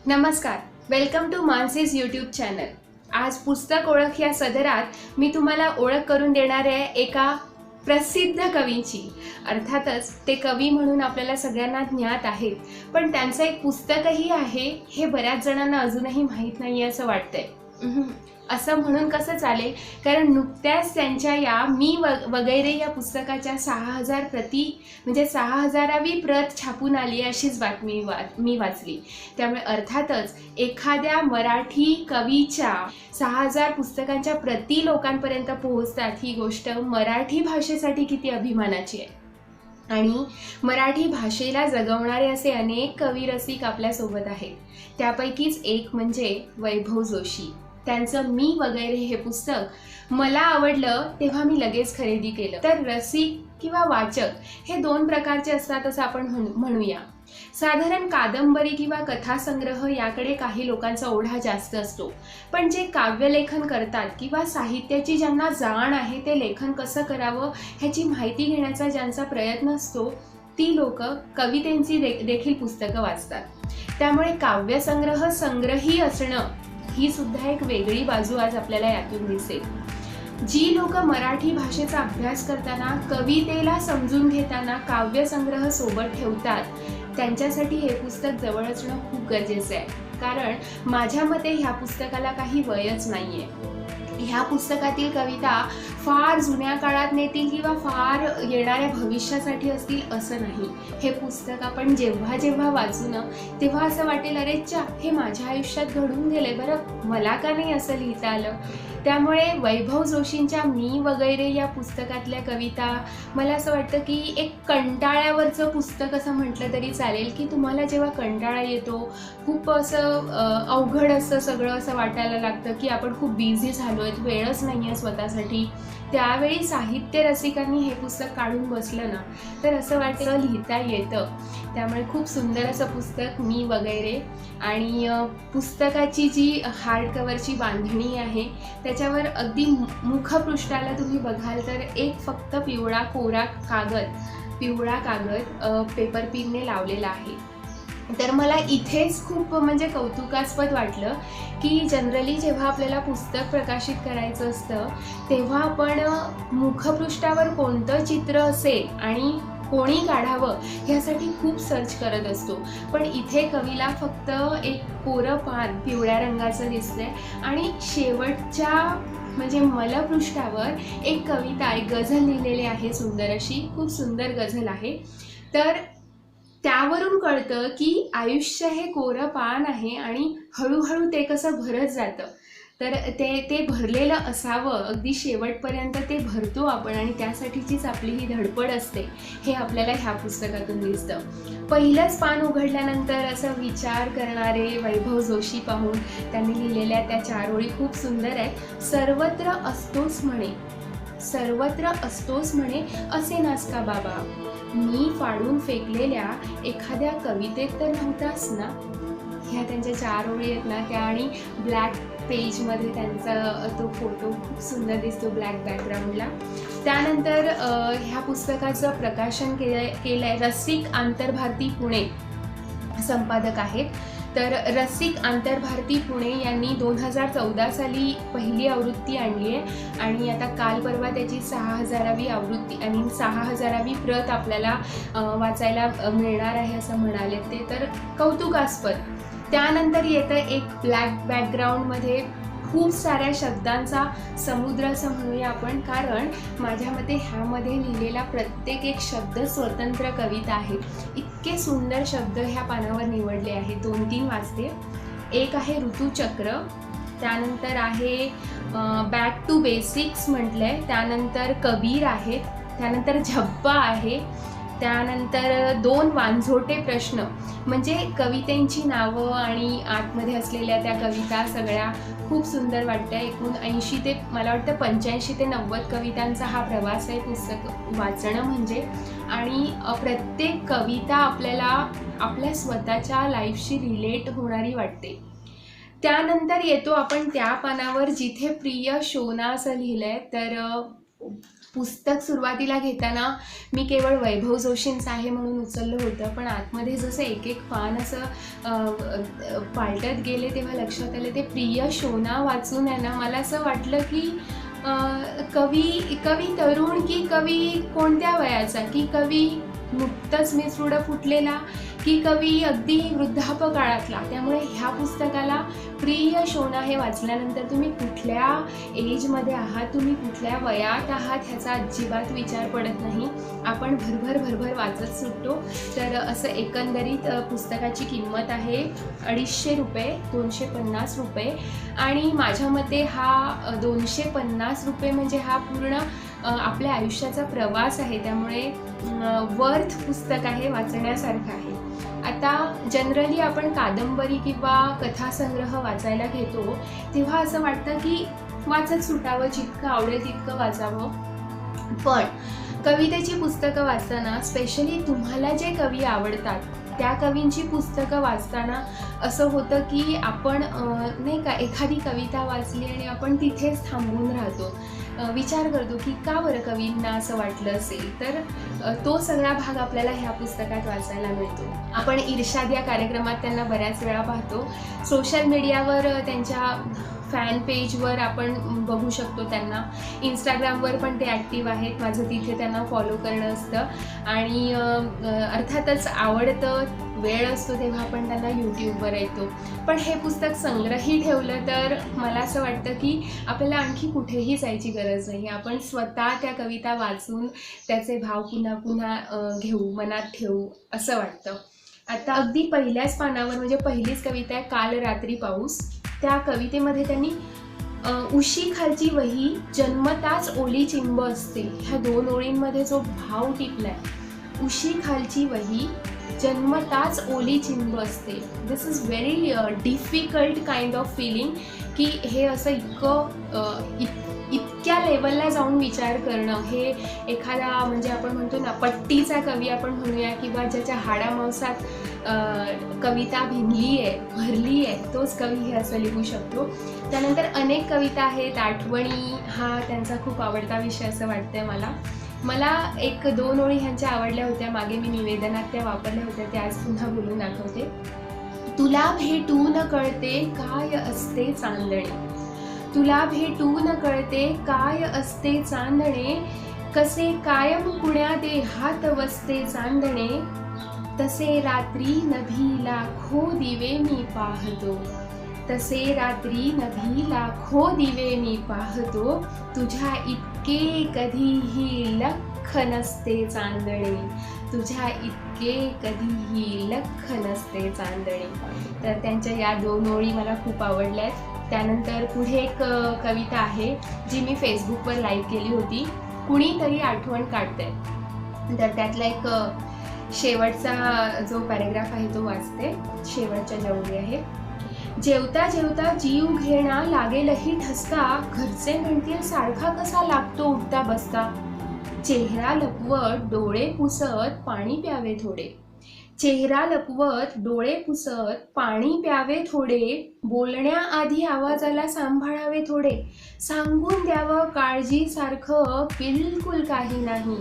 नमस्कार, welcome to मानसीज YouTube channel. आज पुस्तक ओळख या सदरात मी तुम्हाला ओळख करून देणार आहे एका प्रसिद्ध कवींची। अर्थातच ते कवी म्हणून आपल्याला सगळ्यांना ज्ञात आहेत, पण त्यांचं एक पुस्तकही आहे हे बऱ्याच जणांना अजूनही माहीत नाही असं वाटतंय। असं म्हणून कसं चालेल, कारण नुकत्याच त्यांच्या या मी वगैरे या पुस्तकाच्या 6000 प्रती म्हणजे 6000वी प्रत छापून आली अशीच बातमी मी वाचली। त्यामुळे अर्थातच एखाद्या मराठी कवीच्या 6000 पुस्तकांच्या प्रती लोकांपर्यंत पोहोचतात ही गोष्ट मराठी भाषेसाठी किती अभिमानाची आहे। आणि मराठी भाषेला जगवणारे असे अनेक कवी रसिक आपल्यासोबत आहेत। त्यापैकीच एक म्हणजे वैभव जोशी। त्यांचं मी वगैरे हे पुस्तक मला आवडलं तेव्हा मी लगेच खरेदी केलं। तर रसिक किंवा वाचक हे दोन प्रकारचे असतात असं आपण म्हणूया। साधारण कादंबरी किंवा कथासंग्रह याकडे काही लोकांचा ओढा जास्त असतो, पण जे काव्यलेखन करतात किंवा साहित्याची ज्यांना जाण आहे ते लेखन कसं करावं ह्याची माहिती घेण्याचा ज्यांचा प्रयत्न असतो ती लोक कवितेंची देखील पुस्तकं वाचतात। त्यामुळे काव्यसंग्रह संग्रही असणं ही सुद्धा एक वेगळी बाजू आज आपल्याला यातून दिसेल। जी लोक मराठी भाषेचा अभ्यास करताना कवितेला समजून घेताना काव्यसंग्रह सोबत ठेवतात त्यांच्यासाठी हे पुस्तक जवळ असणं खूप गरजेचं आहे। कारण माझ्या मते ह्या पुस्तकाला काही वयच नाहीये। ह्या पुस्तकातील कविता फार जुन्या काळात नेतील किंवा फार येणाऱ्या भविष्यासाठी असतील असं नाही। हे पुस्तक आपण जेव्हा जेव्हा वाचू ना तेव्हा असं वाटेल, अरे च्या, हे माझ्या आयुष्यात घडून गेले, बरं मला का नाही असं लिहिता आलं। त्यामुळे वैभव जोशींच्या मी वगैरे या पुस्तकातल्या कविता मला असं वाटतं की एक कंटाळ्यावरचं पुस्तक असं म्हटलं तरी चालेल, की तुम्हाला जेव्हा कंटाळा येतो, खूप असं अवघड असं सगळं असं वाटायला लागतं की आपण खूप बिझी झालोय, वेळच नाही आहे स्वतःसाठी, त्यावेळी साहित्य रसिकांनी हे पुस्तक काढून बसलं ना तर असं वाटतं लिहिता येतं। त्यामुळे खूप सुंदर असं पुस्तक मी वगैरे। आणि पुस्तकाची जी हार्ड कवरची बांधणी आहे त्याच्यावर अगदी मुखपृष्ठाला तुम्ही बघाल तर एक फक्त पिवळा कागद पेपर पिनने लावलेला आहे। तर मला इथेच खूप म्हणजे कौतुकास्पद वाटलं की जनरली जेव्हा आपल्याला पुस्तक प्रकाशित करायचं असतं तेव्हा आपण मुखपृष्ठावर कोणतं चित्र असेल आणि कोणी काढावं ह्यासाठी खूप सर्च करत असतो, पण इथे कवीला फक्त एक कोरं पान पिवळ्या रंगाचं दिसतंय आणि शेवटच्या म्हणजे मलपृष्ठावर एक कविता, एक गझल लिहिलेली आहे सुंदर अशी, खूप सुंदर गझल आहे। तर त्यावरून कळतं की आयुष्य हे कोरं पान आहे आणि हळूहळू ते कसं भरत जातं। तर ते भरलेलं असावं, अगदी शेवटपर्यंत ते भरतो आपण आणि त्यासाठीचीच आपली ही धडपड असते हे आपल्याला ह्या पुस्तकातून दिसतं। पहिलंच पान उघडल्यानंतर असं विचार करणारे वैभव जोशी पाहून त्यांनी लिहिलेल्या त्या 4 ओळी खूप सुंदर आहेत। सर्वत्र असतोस म्हणे असे नास का बाबा, मी फाडून फेकलेल्या एखाद्या कवितेत तर नव्हतास ना। ह्या त्यांच्या 4 ओळी आहेत ना त्या, आणि ब्लॅक पेजमध्ये त्यांचा तो फोटो खूप सुंदर दिसतो ब्लॅक बॅकग्राऊंडला। त्यानंतर ह्या पुस्तकाचं प्रकाशन केलंय रसिक आंतरभारती पुणे संपादक आहेत। तर रसिक आंतरभारती पुणे यांनी 2014 साली पहिली आवृत्ती आणली आहे आणि आता काल परवा त्याची 6000वी आवृत्ती आणि 6000वी प्रत आपल्याला वाचायला मिळणार आहे असं म्हणाले ते, तर कौतुकास्पद। त्यानंतर येतं एक ब्लॅक बॅकग्राऊंडमध्ये खूप साऱ्या शब्दांचा समुद्र असं म्हणूया आपण, कारण माझ्या मते ह्यामध्ये लिहिलेला प्रत्येक एक शब्द स्वतंत्र कविता आहे। इतके सुंदर शब्द ह्या पानावर निवडले आहेत, 2-3 वाचते। एक आहे ऋतुचक्र, त्यानंतर आहे बॅक टू बेसिक्स म्हटलंय, त्यानंतर कबीर आहेत, त्यानंतर झब्बा आहे, त्यानंतर 2 वांझोटे प्रश्न म्हणजे कवितेंची नावं आणि आतमध्ये असलेल्या त्या कविता सगळ्या खूप सुंदर वाटतं। एकूण 80 ते मला वाटतं 85 ते 90 कवितांचा हा प्रवास आहे पुस्तक वाचणं म्हणजे, आणि प्रत्येक कविता आपल्याला आपल्या स्वतःच्या लाईफशी रिलेट होणारी वाटते। त्यानंतर येतो आपण त्या पानावर जिथे प्रिय शोना असं लिहिलंय, तर पुस्तक सुरुवातीला घेताना मी केवळ वैभव जोशींचं आहे म्हणून उचललं होतं, पण आतमध्ये जसं एक एक पान असं पालटत गेले तेव्हा लक्षात आलं ते प्रिय शोना वाचून आहे ना मला असं वाटलं की कवी तरुण की कवी कोणत्या वयाचा, की कवी नुकतंच मिसरूड फुटलेला की कवी अगदी वृद्धापकाळातला. त्यामुळे ह्या पुस्तकाला प्रिय शोना हे वाचल्यानंतर तुम्ही कुठल्या एजमध्ये आहात, तुम्ही कुठल्या वयात आहात ह्याचा अजिबात विचार पडत नाही. आपण भरभर वाचत सुटतो. तर असं एकंदरीत पुस्तकाची किंमत आहे 250 रुपये, 250 रुपये. आणि माझ्या मते हा 250 रुपये म्हणजे हा पूर्ण आपल्या आयुष्याचा प्रवास आहे. त्यामुळे वर्थ पुस्तक आहे, वाचण्यासारखं आहे. आता जनरली आपण कादंबरी किंवा कथासंग्रह वाचायला घेतो तेव्हा असं वाटतं की वाचत सुटावं, जितकं आवडेल तितकं वाचावं. पण कवितेची पुस्तकं वाचताना, स्पेशली तुम्हाला जे कवी आवडतात त्या कवींची पुस्तकं वाचताना असं होतं की आपण नाही का एखादी कविता वाचली आणि आपण तिथेच थांबून राहतो, विचार करतो की का बरं कवींना असं वाटलं असेल. तर तो सगळा भाग आपल्याला ह्या पुस्तकात वाचायला मिळतो. आपण इर्शाद या कार्यक्रमात त्यांना बऱ्याच वेळा पाहतो. सोशल मीडियावर त्यांच्या फॅन पेजवर आपण बघू शकतो त्यांना. इंस्टाग्रामवर पण ते ॲक्टिव्ह आहेत. माझं तिथे त्यांना फॉलो करणं असतं. आणि अर्थातच आवडतं, वेळ असतो तेव्हा आपण त्यांना यूट्यूबवर येतो. पण हे पुस्तक संग्रही ठेवलं तर मला असं वाटतं की आपल्याला आणखी कुठेही जायची गरज नाही. आपण स्वतः त्या कविता वाचून त्याचे भाव पुन्हा पुन्हा घेऊ, मनात ठेवू असं वाटतं. आता अगदी पहिल्याच पानावर म्हणजे पहिलीच कविता आहे काल रात्री पाऊस. त्या कवितेमध्ये त्यांनी उशी खालची वही जन्मताच ओली चिंब असते, ह्या 2 ओळींमध्ये जो भाव टिपलाय, उशी खालची वही जन्मताच ओली चिंब असते. This is very difficult kind of feeling की हे असं इतक्या लेवलला जाऊन विचार करणं. हे एखादा म्हणजे आपण म्हणतो ना पट्टीचा कवी आपण म्हणूया, किंवा ज्याच्या हाडामांसात कविता भिनली आहे, भरली आहे, तोच कवी हे असं लिहू शकतो. त्यानंतर अनेक कविता आहेत. आठवणी हा त्यांचा खूप आवडता विषय असं वाटतंय मला 1-2 ओळी ह्यांच्या आवडल्या होत्या. मागे मी निवेदनात त्या वापरल्या होत्या, त्या आज पुन्हा बोलून दाखवते. तुला भेटून कळते काय असते चांदणे, तुला भेटून कळते काय असते चांदणे, कसे कायम कुण्या देहात वसते चांदणे, तसे रात्री नभी लाखो दिवे मी पाहतो, तसे रात्री नभी लाखो दिवे मी पाहतो, तुझ्या इतके कधीही लख नसते चांदणे, तुझ्या इतके कधीही लख नसते चांदणे. तर त्यांच्या या 2 ओळी मला खूप आवडल्या आहेत. त्यानंतर पुढे एक कविता आहे जी मी फेसबुकवर लाईव्ह केली होती, कुणीतरी आठवण काढतंय. तर त्यातला एक शेवटचा जो पॅरेग्राफ आहे तो वाचते. शेवटच्या ज्या ओळी आहेत. जेवता जेवता जीव घेणा लागेलही ठसका, घरचे म्हणतील सारखा कसा लागतो उठता बसता, चेहरा लपवत डोळे पुसत पाणी प्यावे थोडे, चेहरा लपवत डोळे पुसत पाणी प्यावे थोडे, बोलण्याआधी आवाजाला सांभाळावे थोडे, सांगून द्यावं काळजीसारखं बिलकुल काही नाही,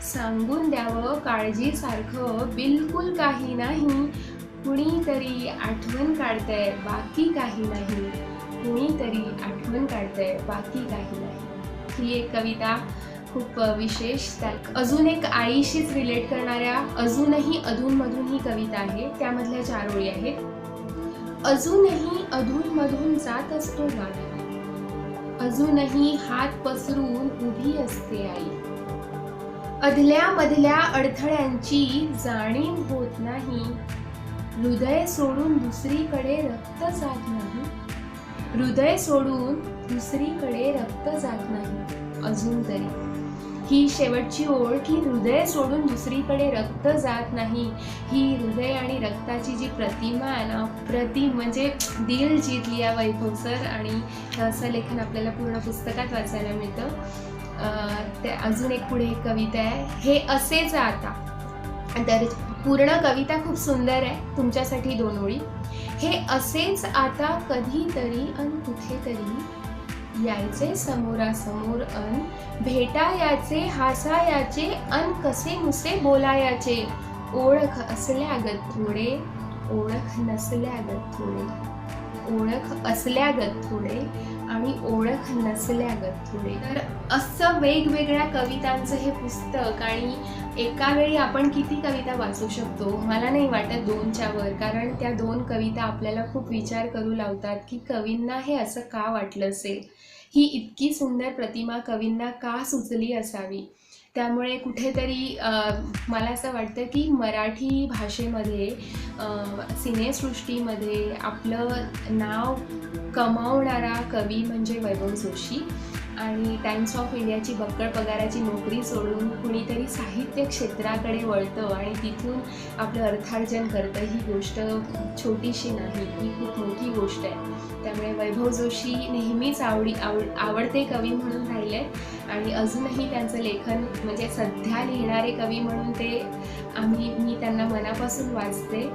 सांगून द्यावं काळजीसारखं बिलकुल काही नाही, कुणीतरी आठवण काढतंय बाकी काही नाही, कुणीतरी आठवण काढतंय बाकी काही नाही. ही एक कविता खूप विशेष. त्यात अजून एक आईशीच रिलेट करणाऱ्या अजूनही अधूनमधून ही कविता आहे. त्यामधल्या 4 ओळी आहेत. अजूनही अधूनमधून जात असतो गावी, अजूनही हात पसरून उभी असते आई, अधल्या मधल्या अडथळ्यांची जाणीव होत नाही, हृदय सोडून दुसरीकडे रक्त जात नाही, हृदय सोडून दुसरीकडे रक्त जात नाही. अजून तरी ही शेवटची ओळ की हृदय सोडून दुसरीकडे रक्त जात नाही, ही हृदय आणि रक्ताची जी प्रतिमा आहे ना, प्रतिम म्हणजे दिल जीतली या वैभव सर. आणि असं लेखन आपल्याला पूर्ण पुस्तकात वाचायला मिळतं. ते अजून एक पुढे एक कविता आहे, हे असेच आता. तर पूर्ण कविता खूप सुंदर आहे. तुमच्यासाठी 2 ओळी. हे असेच आता कधीतरी आणि कुठेतरी, यायचे समोरासमोर अन भेटायाचे हासायाचे अन कसे नुसे बोलायाचे. ओळख असल्यागत थोडे ओळख नसल्यागत थोडे, ओळख असल्यागत थोडे आणि ओळख नसल्यागत थोडे. तर असं वेगवेगळ्या कवितांचं हे पुस्तक, आणि एका वेळी आपण किती कविता वाचू शकतो मला नाही वाटत 2च्या वर, कारण त्या 2 कविता आपल्याला खूप विचार करू लावतात की कवींना हे असं का वाटलं असेल, ही इतकी सुंदर प्रतिमा कवींना का सुचली असावी. त्यामुळे कुठेतरी मला असं वाटतं की मराठी भाषेमध्ये सिनेसृष्टीमध्ये आपलं नाव कमावणारा कवी म्हणजे वैभव जोशी. आणि टाइम्स ऑफ इंडियाची बक्कळ पगाराची नोकरी सोडून कुणीतरी साहित्य क्षेत्राकडे वळतं आणि तिथून आपलं अर्थार्जन करतं, ही गोष्ट छोटीशी नाही, ही खूप मोठी गोष्ट आहे. त्यामुळे वैभव जोशी नेहमीच आवडते कवी म्हणून राहिले आणि अजूनही त्यांचं लेखन म्हणजे सध्या लिहिणारे कवी म्हणून मी त्यांना मनापासून वाचते.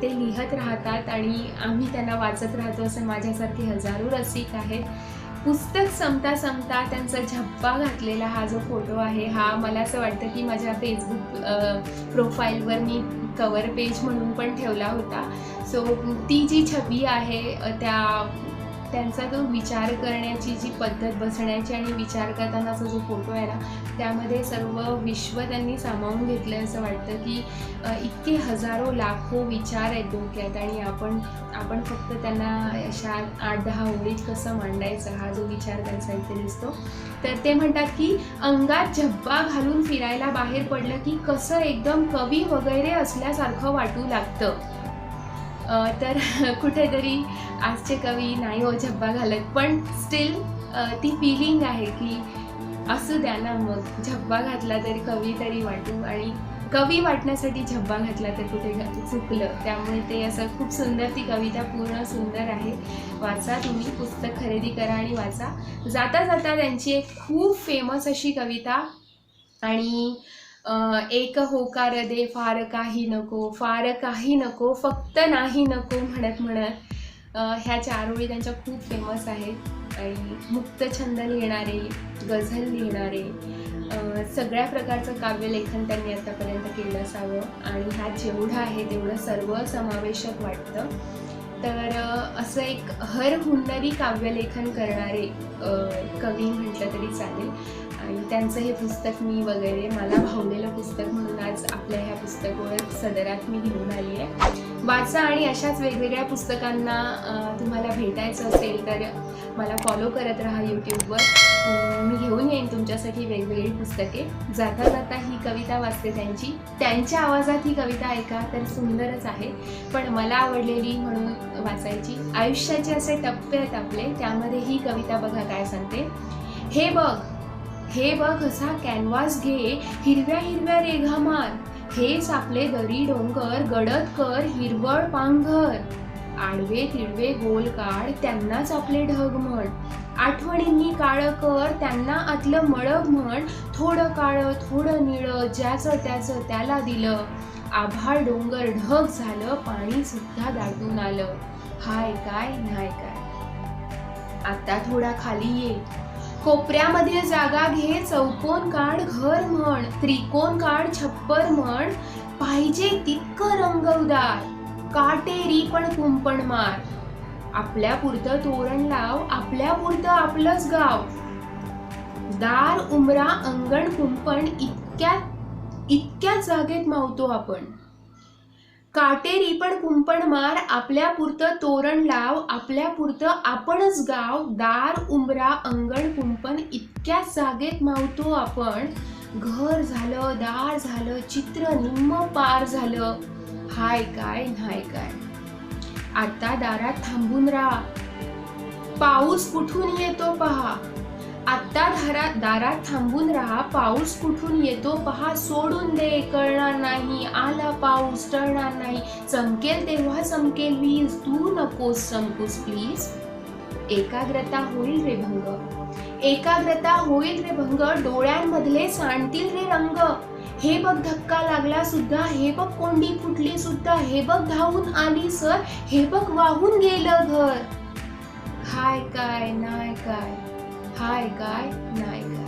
ते लिहत राहतात आणि आम्ही त्यांना वाचत राहतो, असं माझ्यासारखे हजारो रसिक आहेत. पुस्तक संपता संपता त्यांचा झप्पा घातलेला हा जो फोटो आहे, हा मला असं वाटतं की माझ्या फेसबुक प्रोफाईलवर मी कवर पेज म्हणून पण ठेवला होता. सो ती जी छबी आहे त्यांचा तो विचार करण्याची जी पद्धत, बसण्याची आणि विचार करतानाचा जो फोटो आहे ना, त्यामध्ये सर्व विश्व त्यांनी सामावून घेतलं असं वाटतं की इतके हजारो लाखो विचार आहेत डोक्यात आणि आपण फक्त त्यांना अशा 8-10 ओळीत कसं मांडायचं, हा जो विचार त्यांचा इथे दिसतो. तर ते म्हणतात की अंगात झब्बा घालून फिरायला बाहेर पडलं की कसं एकदम कवी वगैरे असल्यासारखं वाटू लागतं. तर कुठेतरी आजचे कवी नाही हो झब्बा घालत, पण स्टील ती फिलिंग आहे की असू द्या ना, मग झब्बा घातला तरी कवी तरी वाटू, आणि कवी वाटण्यासाठी झब्बा घातला तर कुठे चुकलं. त्यामुळे ते असं खूप सुंदर, ती कविता पूर्ण सुंदर आहे. वाचा, तुम्ही पुस्तक खरेदी करा आणि वाचा. जाता जाता त्यांची एक खूप फेमस अशी कविता, आणि एक होकार दे फार काही नको, फार काही नको, फक्त नाही नको म्हणत म्हणत, ह्या 4 ओळी त्यांच्या खूप फेमस आहेत. आणि मुक्तछंद लिहिणारे, गझल लिहिणारे, सगळ्या प्रकारचं काव्यलेखन त्यांनी आतापर्यंत केलं असावं, आणि ह्यात जेवढं आहे तेवढं सर्व समावेशक वाटतं. तर असं एक हुन्नरी काव्यलेखन करणारे कवी म्हटलं तरी चालेल. आणि त्यांचं हे पुस्तक मला भावलेलं पुस्तक म्हणून आज आपल्या ह्या पुस्तक ओळख सदरात मी घेऊन आली आहे. वाचा, आणि अशाच वेगवेगळ्या पुस्तकांना तुम्हाला भेटायचं असेल तर मला फॉलो करत राहा यूट्यूबवर. मी घेऊन येईन तुमच्यासाठी वेगवेगळी पुस्तके. जाता जाता ही कविता वाचते त्यांच्या आवाजात ही कविता ऐका, तर सुंदरच आहे, पण मला आवडलेली म्हणून वाचायची. आयुष्याचे असे टप्पे आहेत आपले, त्यामध्ये ही कविता बघा काय सांगते. हे बघ असा कॅनव्हास घे, हिरव्या हिरव्या रेघा मार, हेच आपले दरी डोंगर, गडद कर हिरवळ पांघर, आडवे तिडवे गोल काढ, त्यांनाच आपले ढग म्हण, आठवणींनी काळं कर, त्यांना आतलं मळग म्हण, थोडं काळं थोडं निळं, ज्याचं त्याचं त्याला दिलं, आभाळ डोंगर ढग झालं, पाणी सुद्धा दाटून आलं, हाय काय नाही काय. आता थोडा खाली ये, कोपऱ्यामध्ये जागा घे, चौकोन काढ घर म्हण, त्रिकोण काढ छप्पर म्हण, पाहिजे तितकं रंग उदार, काटेरी पण कुंपण मार, आपल्या पुरतं तोरण लाव, आपल्या पुरतं आपलंच गाव, दार उमरा अंगण कुंपण, इतक्या जागेत मावतो आपण, काटेरी पण कुंपण मार, आपल्या पुरतं तोरण लाव, आपल्या पुरतं आपणच गाव, दार उंबरा अंगण कुंपण, इतक्याच जागेत मावतो आपण, घर झालं दार झालं, चित्र निम्म पार झालं, हाय काय नाही काय. आता दारात थांबून राहा, पाऊस कुठून येतो पहा, आता दारात थांबून राहा, पाऊस कुठून येतो पहा, सोडून दे कळणार नाही, आला पाऊस टळणार नाही, चमकेल तेव्हा चमकेल वीज, तू नकोस चमकूस प्लीज. एकाग्रता होईल रे भंग, एकाग्रता होईल रे भंग, डोळ्यांमधले सांडतील रे रंग, हे बघ धक्का लागला सुद्धा, हे बघ कोंडी फुटली सुद्धा, हे बघ धावून आली सर, हे बघ वाहून गेलं घर, हाय काय नाही काय, हाय काय नाही काय.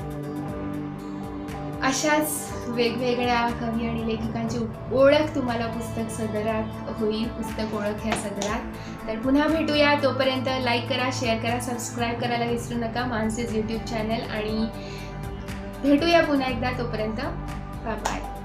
अशाच वेगवेगळ्या कवी आणि लेखकांची ओळख तुम्हाला पुस्तक सदरात होईल, पुस्तक ओळख ह्या सदरात. तर पुन्हा भेटूया. तोपर्यंत लाईक करा, शेअर करा, सबस्क्राईब करायला विसरू नका मानसीज यूट्यूब चॅनल. आणि भेटूया पुन्हा एकदा. तोपर्यंत बाय बाय.